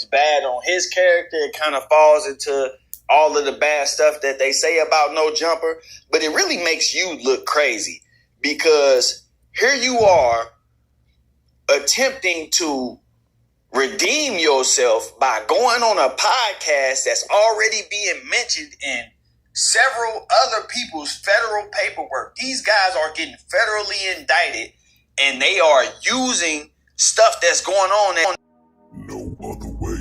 looks bad on his character. It kind of falls into all of the bad stuff that they say about No Jumper. But it really makes you look crazy because here you are attempting to redeem yourself by going on a podcast that's already being mentioned in several other people's federal paperwork. These guys are getting federally indicted and they are using stuff that's going on. No Other Way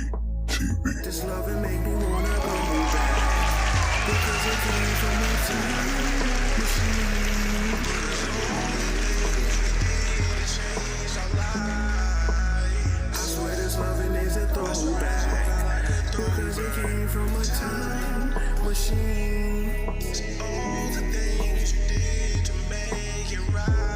TV. This love and make me wanna go back because it came from a time machine. I swear this loving is a throwback because it came from a time machine. All the things you did to make it right.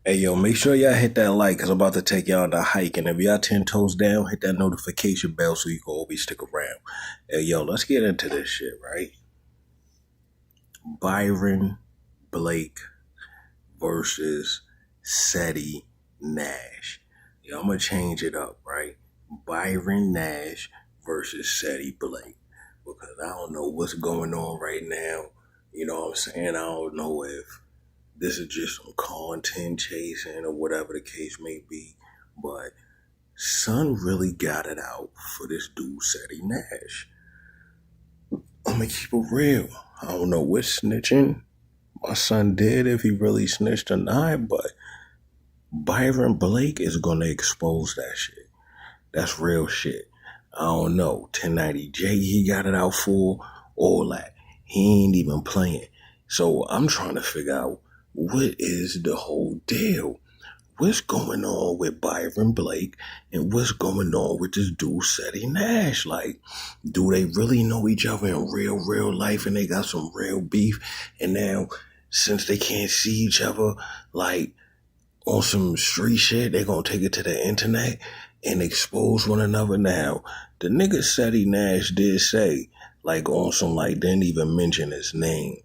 Hey, yo, make sure y'all hit that like because I'm about to take y'all on a hike. And if y'all 10 toes down, hit that notification bell so you can always stick around. Hey, yo, let's get into this shit, right? Byron Blake versus Ceddy Nash. Yo, I'm going to change it up, right? Byron Nash versus Ceddy Blake. Because I don't know what's going on right now. You know what I'm saying? I don't know if this is just some content chasing or whatever the case may be. But son really got it out for this dude, Ceddy Nash. I'm going to keep it real. I don't know what snitching my son did, if he really snitched or not, but Byron Blake is going to expose that shit. That's real shit. I don't know. 1090JAKE, he got it out for all that. He ain't even playing. So I'm trying to figure out what is the whole deal? What's going on with Byron Blake and what's going on with this dude, Ceddy Nash? Like, do they really know each other in real life and they got some real beef? And now, since they can't see each other, like, on some street shit, they gonna take it to the internet and expose one another. Now, the nigga Ceddy Nash did say, like, on some, like, didn't even mention his name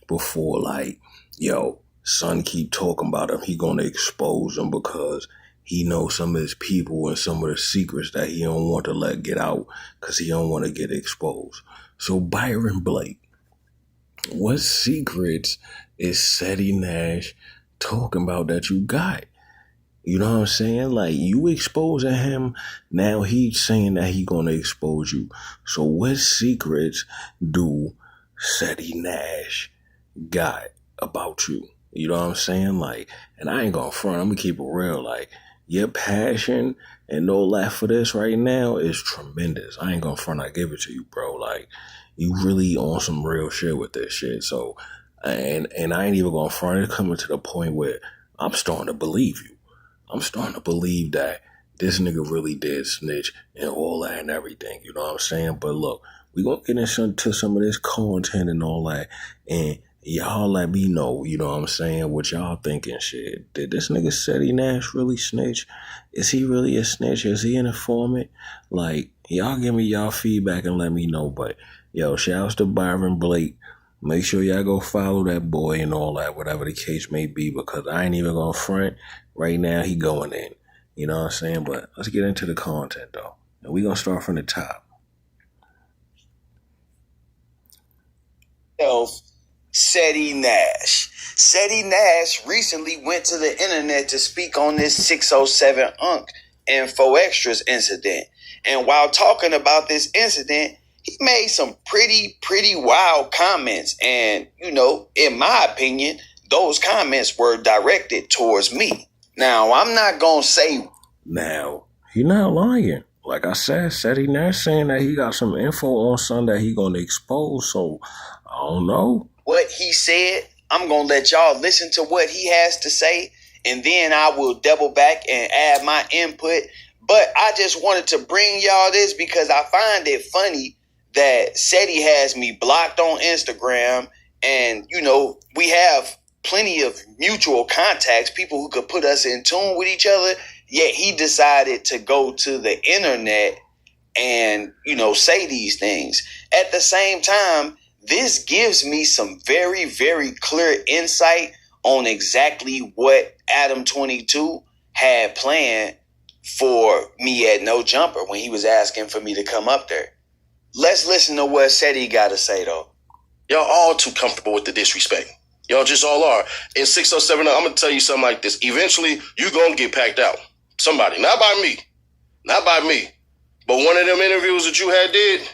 before, like, yo, son keep talking about him, he gonna expose him because he knows some of his people and some of the secrets that he don't want to let get out because he don't want to get exposed. So Byron Blake, what secrets is Ceddy Nash talking about that you got? You know what I'm saying? Like, you exposing him, now he's saying that he gonna expose you. So what secrets do Ceddy Nash got about you? You know what I'm saying? Like, and I ain't gonna front, I'm gonna keep it real. Like, your passion and all that for this right now is tremendous. I ain't gonna front, I give it to you, bro. Like, you really on some real shit with this shit. So, and I ain't even gonna front, it's coming to the point where I'm starting to believe you. I'm starting to believe that this nigga really did snitch and all that and everything. You know what I'm saying? But look, we gonna get into some of this content and all that, and y'all let me know, you know what I'm saying, what y'all thinking shit. Did this nigga Ceddy Nash really snitch? Is he really a snitch? Is he an informant? Like, y'all give me y'all feedback and let me know. But, yo, shouts to Byron Blake. Make sure y'all go follow that boy and all that, whatever the case may be, because I ain't even gonna front. Right now, he going in. You know what I'm saying? But let's get into the content, though. And we gonna start from the top. Ceddy Nash. Ceddy Nash recently went to the internet to speak on this 607 Unc Info Extras incident. And while talking about this incident, he made some pretty wild comments. And, you know, in my opinion, those comments were directed towards me. Now, I'm not going to say... Now, he not lying. Like I said, Ceddy Nash saying that he got some info on something that he going to expose. So, I don't know. What he said, I'm going to let y'all listen to what he has to say, and then I will double back and add my input. But I just wanted to bring y'all this because I find it funny that Ceddy has me blocked on Instagram, and, you know, we have plenty of mutual contacts, people who could put us in tune with each other, yet he decided to go to the internet and, say these things. At the same time, this gives me some very, very clear insight on exactly what Adam 22 had planned for me at No Jumper when he was asking for me to come up there. Let's listen to what Ceddy got to say, though. Y'all all too comfortable with the disrespect. Y'all just all are. In 607, I'm going to tell you something like this. Eventually, you're going to get packed out. Somebody. Not by me. Not by me. But one of them interviews that you had did,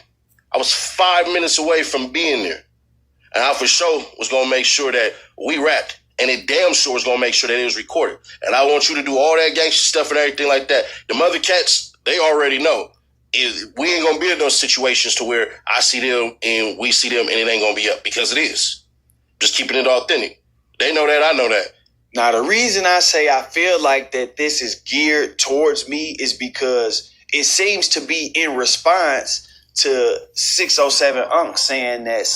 I was 5 minutes away from being there. And I for sure was going to make sure that we rapped. And it damn sure was going to make sure that it was recorded. And I want you to do all that gangster stuff and everything like that. The mother cats, they already know. We ain't going to be in those situations to where I see them and we see them and it ain't going to be up, because it is. Just keeping it authentic. They know that, I know that. Now, the reason I say I feel like that this is geared towards me is because it seems to be in response to 607 Unc saying that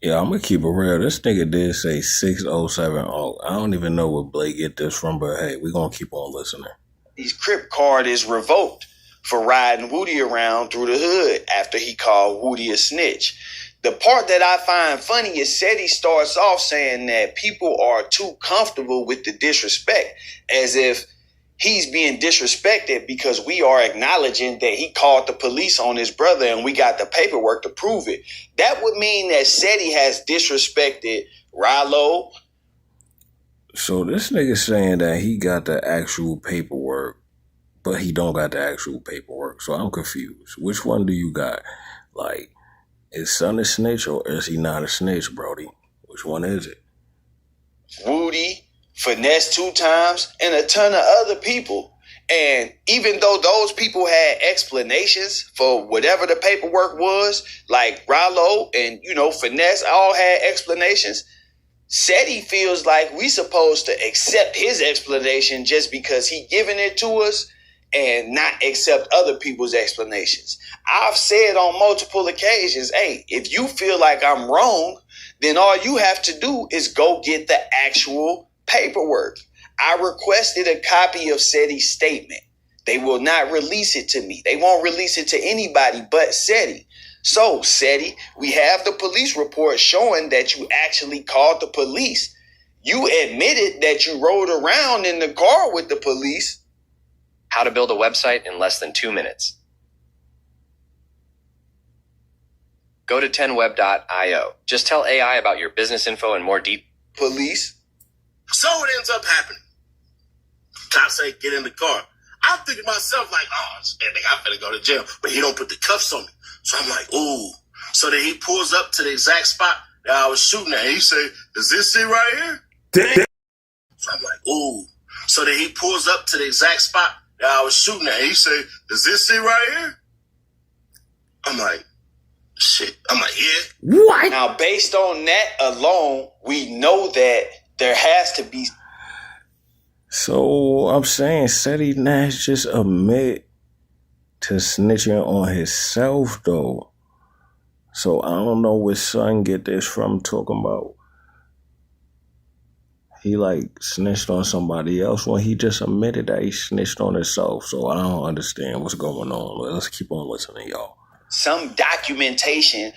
Yeah, I'm gonna keep it real. This nigga did say 607 Unc. I don't even know where Blake get this from, but hey, we gonna keep on listening. His Crip card is revoked for riding Woody around through the hood after he called Woody a snitch. The part that I find funny is Ceddy starts off saying that people are too comfortable with the disrespect, as if he's being disrespected because we are acknowledging that he called the police on his brother and we got the paperwork to prove it. That would mean that Ceddy has disrespected Rilo. So this nigga saying that he got the actual paperwork, but he don't got the actual paperwork. So I'm confused. Which one do you got? Like, is son a snitch or is he not a snitch, Brody? Which one is it? Woody, Finesse 2 times, and a ton of other people. And even though those people had explanations for whatever the paperwork was, like Rilo and, Finesse all had explanations, Ceddy feels like we supposed to accept his explanation just because he giving it to us and not accept other people's explanations. I've said on multiple occasions, hey, if you feel like I'm wrong, then all you have to do is go get the actual paperwork. I requested a copy of Ceddy's statement. They will not release it to me. They won't release it to anybody but Ceddy. So, Ceddy, we have the police report showing that you actually called the police. You admitted that you rode around in the car with the police. How to build a website in less than 2 minutes. Go to 10web.io. Just tell AI about your business info and more deep. Police. So it ends up happening. Cops say, get in the car. I'm thinking to myself like, oh, I'm finna go to jail. But he don't put the cuffs on me. So I'm like, ooh. So then he pulls up to the exact spot that I was shooting at. He said, is this it right here? Damn. So I'm like, ooh. So then he pulls up to the exact spot that I was shooting at. He said, is this it right here? I'm like, shit. I'm like, yeah. What? Now, based on that alone, we know that there has to be. So I'm saying Ceddy Nash just admit to snitching on himself though. So I don't know where son get this from, talking about he like snitched on somebody else when he just admitted that he snitched on himself. So I don't understand what's going on. Let's keep on listening, y'all. Some documentation.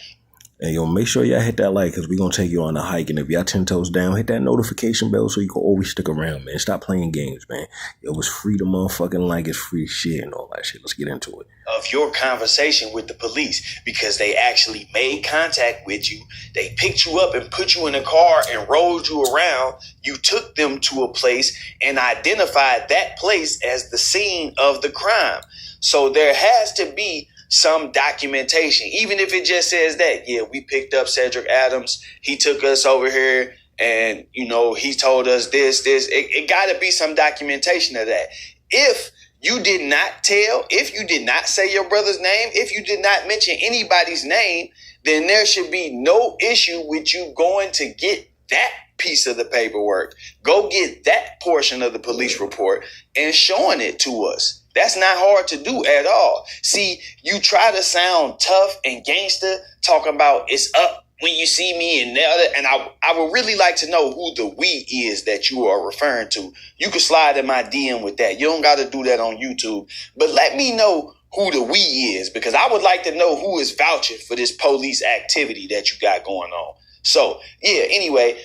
And yo, make sure y'all hit that like, because we're going to take you on a hike. And if y'all 10 toes down, hit that notification bell so you can always stick around, man. Stop playing games, man. Yo, it's free to motherfucking like, it's free shit and all that shit. Let's get into it. Of your conversation with the police, because they actually made contact with you. They picked you up and put you in a car and rolled you around. You took them to a place and identified that place as the scene of the crime. So there has to be some documentation, even if it just says that, yeah, we picked up Cedric Adams, he took us over here and, he told us this, it got to be some documentation of that. If you did not tell, if you did not say your brother's name, if you did not mention anybody's name, then there should be no issue with you going to get that piece of the paperwork, go get that portion of the police report and showing it to us. That's not hard to do at all. See, you try to sound tough and gangster, talking about it's up when you see me and the other. And I would really like to know who the we is that you are referring to. You can slide in my DM with that. You don't got to do that on YouTube. But let me know who the we is, because I would like to know who is vouching for this police activity that you got going on. So, yeah, anyway,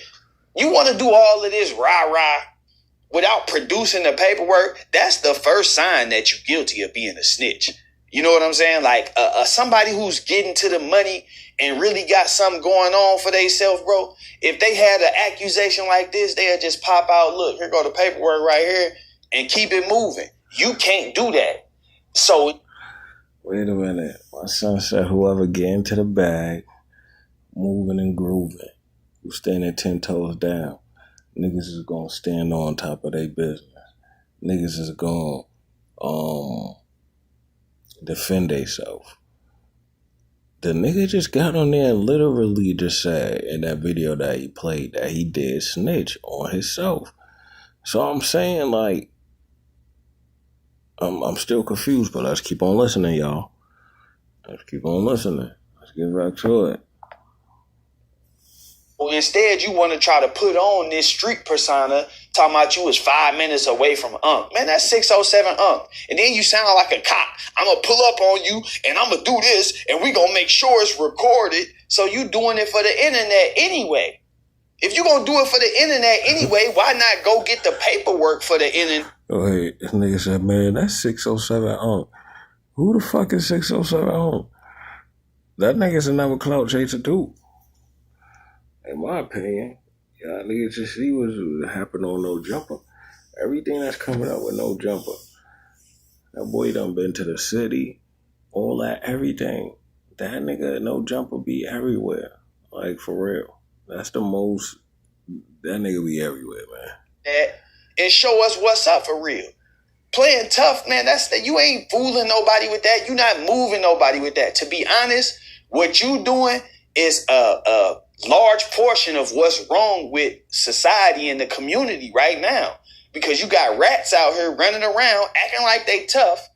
you want to do all of this rah-rah without producing the paperwork? That's the first sign that you're guilty of being a snitch. You know what I'm saying? Like somebody who's getting to the money and really got something going on for themselves, bro. If they had an accusation like this, they'll just pop out, look, here go the paperwork right here, and keep it moving. You can't do that. So wait a minute. My son said whoever get into the bag, moving and grooving, who's standing 10 toes down, niggas is gonna stand on top of their business. Niggas is gonna defend themselves. The nigga just got on there and literally just said in that video that he played that he did snitch on himself. So I'm saying, like, I'm still confused, but let's keep on listening, y'all. Let's keep on listening. Let's get back to it. Well, instead, you want to try to put on this street persona talking about you was 5 minutes away from Unc. Man, that's 607 Unc. And then you sound like a cop. I'm going to pull up on you, and I'm going to do this, and we going to make sure it's recorded. So you doing it for the internet anyway. If you going to do it for the internet anyway, why not go get the paperwork for the internet? Oh, hey, this nigga said, man, that's 607 Unc. Who the fuck is 607 Unc? That nigga's another clout chaser too. In my opinion, y'all niggas just see what's happening on No Jumper. Everything that's coming up with No Jumper. That boy done been to the city, all that, everything. That nigga No Jumper be everywhere. Like, for real. That's the most, that nigga be everywhere, man. And show us what's up for real. Playing tough, man, you ain't fooling nobody with that. You not moving nobody with that. To be honest, what you doing is a large portion of what's wrong with society and the community right now. Because you got rats out here running around acting like they tough,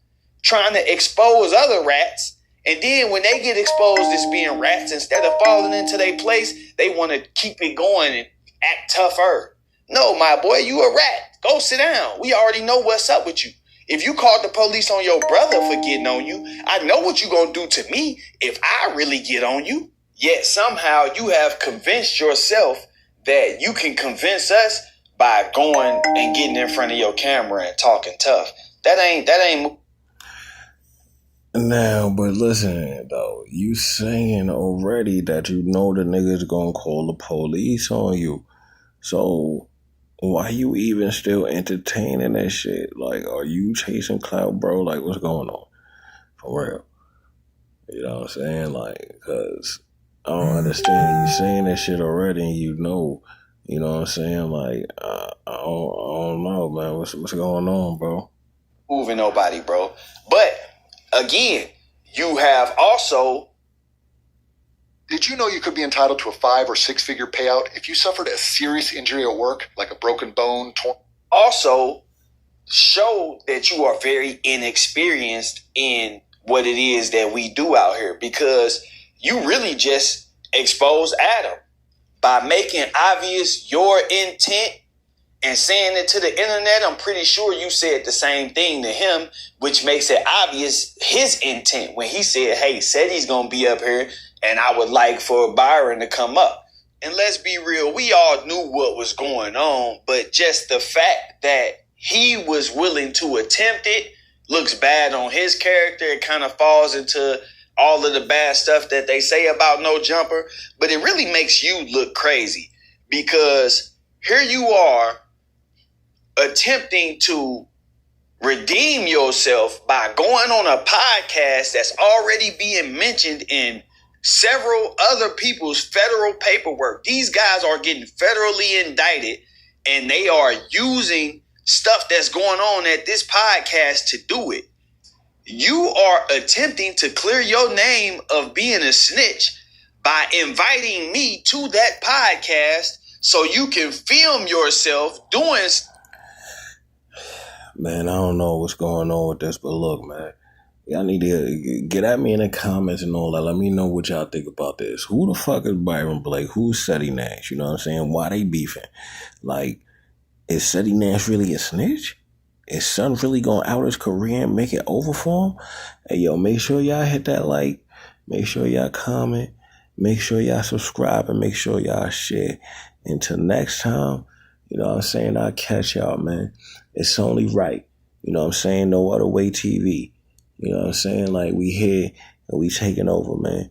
trying to expose other rats. And then when they get exposed as being rats, instead of falling into their place, they want to keep it going and act tougher. No, my boy, you a rat. Go sit down. We already know what's up with you. If you called the police on your brother for getting on you, I know what you gonna do to me if I really get on you. Yet somehow you have convinced yourself that you can convince us by going and getting in front of your camera and talking tough. That ain't. Now, but listen, though, you saying already that you know the nigga's gonna call the police on you. So why you even still entertaining that shit? Like, are you chasing clout, bro? Like, what's going on? For real. You know what I'm saying? Like, because I don't understand. You saying that shit already and you know what I'm saying? Like, I don't know, man. What's going on, bro? Moving nobody, bro. But, again, you have also... Did you know you could be entitled to a 5 or 6 figure payout if you suffered a serious injury at work, like a broken bone, Also, show that you are very inexperienced in what it is that we do out here, because you really just expose Adam by making obvious your intent and saying it to the internet. I'm pretty sure you said the same thing to him, which makes it obvious his intent when he said, hey, Ceddy's going to be up here and I would like for Byron to come up. And let's be real, we all knew what was going on, but just the fact that he was willing to attempt it looks bad on his character. It kind of falls into all of the bad stuff that they say about No Jumper, but it really makes you look crazy, because here you are attempting to redeem yourself by going on a podcast that's already being mentioned in several other people's federal paperwork. These guys are getting federally indicted, and they are using stuff that's going on at this podcast to do it. You are attempting to clear your name of being a snitch by inviting me to that podcast so you can film yourself doing... Man, I don't know what's going on with this, but look, man, y'all need to get at me in the comments and all that. Let me know what y'all think about this. Who the fuck is Byron Blake? Who's Ceddy Nash? You know what I'm saying? Why they beefing? Like, is Ceddy Nash really a snitch? Is son really gonna out his career and make it over for him? Hey, yo, make sure y'all hit that like. Make sure y'all comment. Make sure y'all subscribe and make sure y'all share. Until next time, you know what I'm saying? I'll catch y'all, man. It's only right. You know what I'm saying? No Other Way TV. You know what I'm saying? Like, we here and we taking over, man.